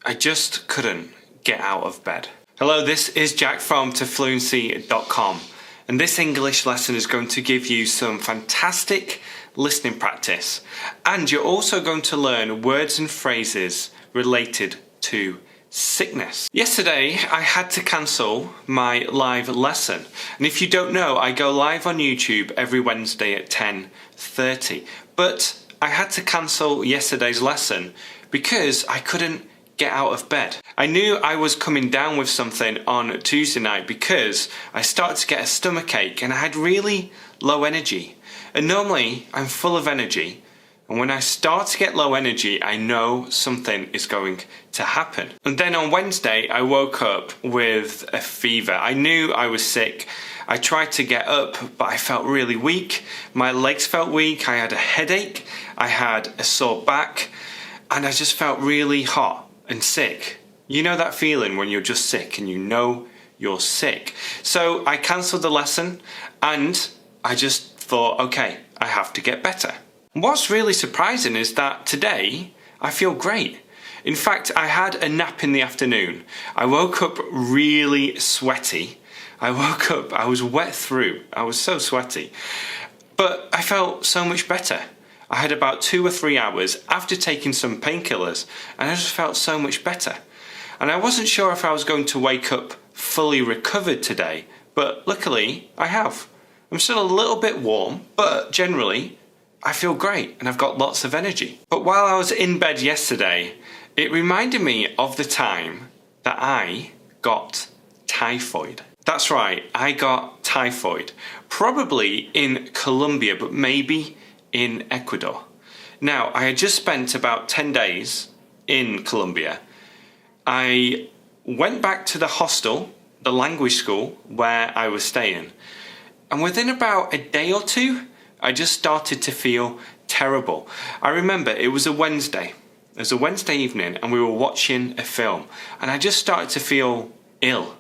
I just couldn't get out of bed. Hello, this is Jack from tofluency.com, and this English lesson is going to give you some fantastic listening practice, and you're also going to learn words and phrases related to sickness. Yesterday I had to cancel my live lesson, and if you don't know, I go live on YouTube every Wednesday at 10:30, but I had to cancel yesterday's lesson because I couldn't get out of bed. I knew I was coming down with something on Tuesday night because I started to get a stomach ache and I had really low energy. And normally I'm full of energy, and when I start to get low energy, I know something is going to happen. And then on Wednesday, I woke up with a fever. I knew I was sick. I tried to get up, but I felt really weak. My legs felt weak. I had a headache. I had a sore back, and I just felt really hot and sick. You know that feeling when you're just sick and you know you're sick. So I cancelled the lesson and I just thought, okay, I have to get better. What's really surprising is that today I feel great. In fact, I had a nap in the afternoon. I woke up really sweaty. I was wet through. I was so sweaty. But I felt so much better. I had about 2 or 3 hours after taking some painkillers, and I just felt so much better. And I wasn't sure if I was going to wake up fully recovered today, but luckily I have. I'm still a little bit warm, but generally I feel great and I've got lots of energy. But while I was in bed yesterday, it reminded me of the time that I got typhoid. That's right, I got typhoid. Probably in Colombia, but maybe in Ecuador. Now, I had just spent about 10 days in Colombia. I went back to the hostel, the language school where I was staying, and within about a day or two, I just started to feel terrible. I remember it was a Wednesday. It was a Wednesday evening and we were watching a film, and I just started to feel ill.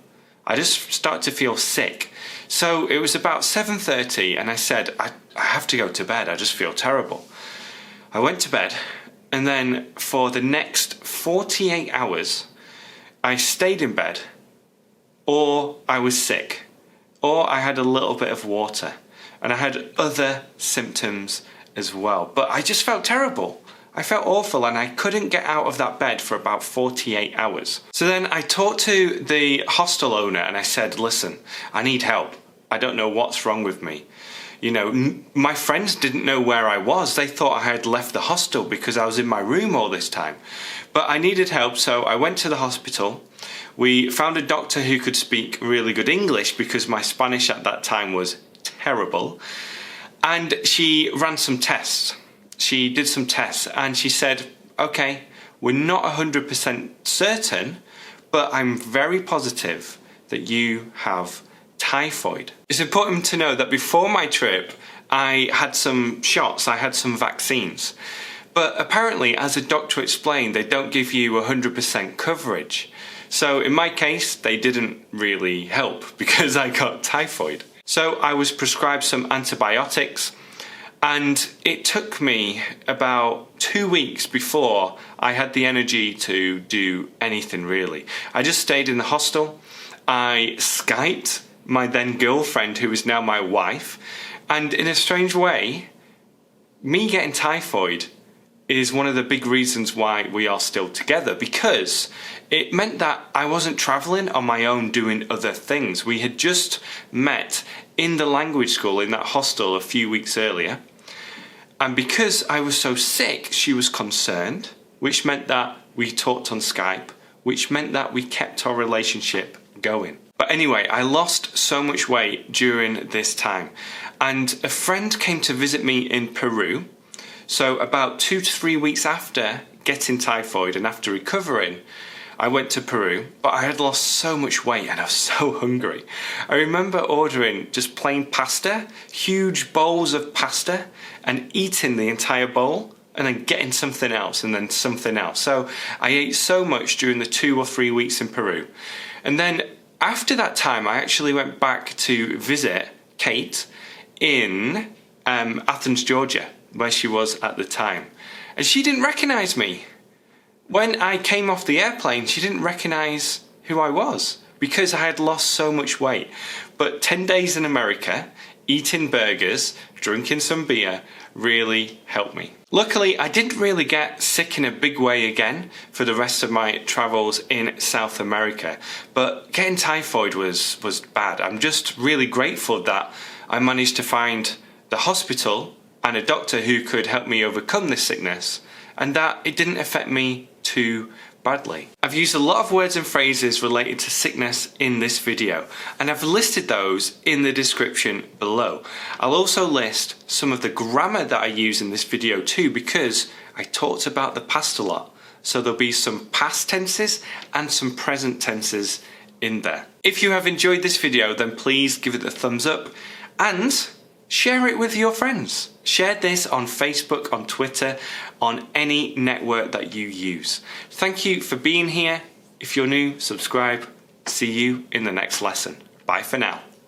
I just started to feel sick. So it was about 7:30 and I said, I have to go to bed, I just feel terrible. I went to bed, and then for the next 48 hours, I stayed in bed, or I was sick, or I had a little bit of water, and I had other symptoms as well. But I just felt terrible. I felt awful and I couldn't get out of that bed for about 48 hours. So then I talked to the hostel owner and I said, listen, I need help. I don't know what's wrong with me. You know, my friends didn't know where I was. They thought I had left the hostel because I was in my room all this time. But I needed help, so I went to the hospital. We found a doctor who could speak really good English because my Spanish at that time was terrible. And she ran some tests. She did some tests and she said, okay, we're not 100% certain, but I'm very positive that you have typhoid. It's important to know that before my trip, I had some shots, I had some vaccines. But apparently, as a doctor explained, they don't give you 100% coverage. So in my case, they didn't really help because I got typhoid. So I was prescribed some antibiotics, and it took me about 2 weeks before I had the energy to do anything really. I just stayed in the hostel. I Skyped my then girlfriend, who is now my wife, and in a strange way, me getting typhoid is one of the big reasons why we are still together, because it meant that I wasn't traveling on my own doing other things. We had just met in the language school in that hostel a few weeks earlier, and because I was so sick, she was concerned, which meant that we talked on Skype, which meant that we kept our relationship going. But anyway, I lost so much weight during this time, and a friend came to visit me in Peru. So about 2 to 3 weeks after getting typhoid and after recovering, I went to Peru, but I had lost so much weight and I was so hungry. I remember ordering just plain pasta, huge bowls of pasta, and eating the entire bowl, and then getting something else and then something else. So I ate so much during the 2 or 3 weeks in Peru. And then after that time, I actually went back to visit Kate in Athens, Georgia, where she was at the time. And she didn't recognize me. When I came off the airplane, she didn't recognise who I was because I had lost so much weight. But 10 days in America, eating burgers, drinking some beer, really helped me. Luckily, I didn't really get sick in a big way again for the rest of my travels in South America, but getting typhoid was bad. I'm just really grateful that I managed to find the hospital and a doctor who could help me overcome this sickness, and that it didn't affect me too badly. I've used a lot of words and phrases related to sickness in this video, and I've listed those in the description below. I'll also list some of the grammar that I use in this video too, because I talked about the past a lot. So there'll be some past tenses and some present tenses in there. If you have enjoyed this video, then please give it a thumbs up and share it with your friends. Share this on Facebook, on Twitter, on any network that you use. Thank you for being here. If you're new, subscribe. See you in the next lesson. Bye for now.